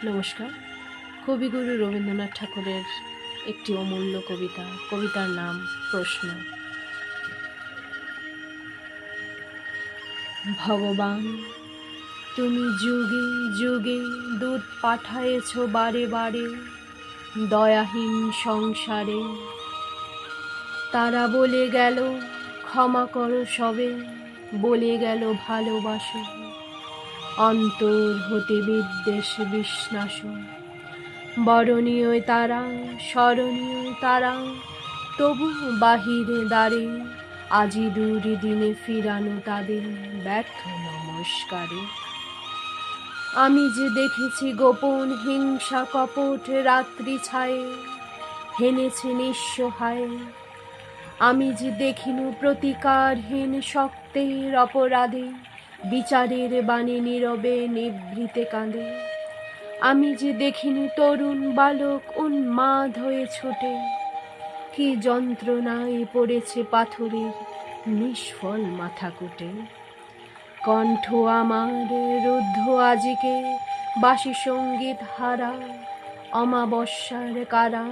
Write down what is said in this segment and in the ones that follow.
নমস্কার। কবিগুরু রবীন্দ্রনাথ ঠাকুরের একটি অমূল্য কবিতা, কবিতার নাম প্রশ্ন। ভগবান, তুমি যুগে যুগে দূত পাঠায়েছ বারে বারে দয়াহীন সংসারে। তারা বলে গেল ক্ষমা করো সবে, বলে গেল ভালোবাসো, অন্তর হতে বিদ্বেষ বিশ্বাস। বরণীয় তারা, স্মরণীয় তারা, তবু বাহিরে দ্বারে আজি দূর দিনে ফিরানো তাদের ব্যর্থ নমস্কারে। আমি যে দেখেছি গোপন হিংসা কপট রাত্রি ছায়ে হেনেছে নিঃসহায়। আমি যে দেখিনু প্রতিকারহীন শক্তের অপরাধে বিচারের বাণী নীরবে নিভৃতে কাঁদে। আমি যে দেখিনি তরুণ বালক উন্মাদ হয়ে ছোটে, কি যন্ত্রণায় পড়েছে পাথরের নিষ্ফল মাথাকুটে। কণ্ঠ আমার রুদ্ধ আজিকে বাসি সঙ্গীত হারা, অমাবস্যার কারা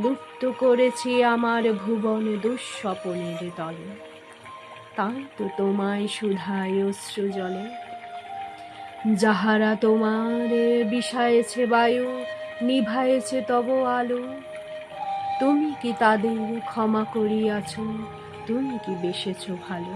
লুপ্ত করেছি আমার ভুবন দুঃস্বপনের তলে। তাই তো তোমায় সুধায় অশ্রু জলে, যাহারা তোমার বিষায়েছে বায়ু, নিভায়েছে তব আলো। তুমি কি তাদের ক্ষমা করিয়াছ? তুমি কি বেসেছ ভালো?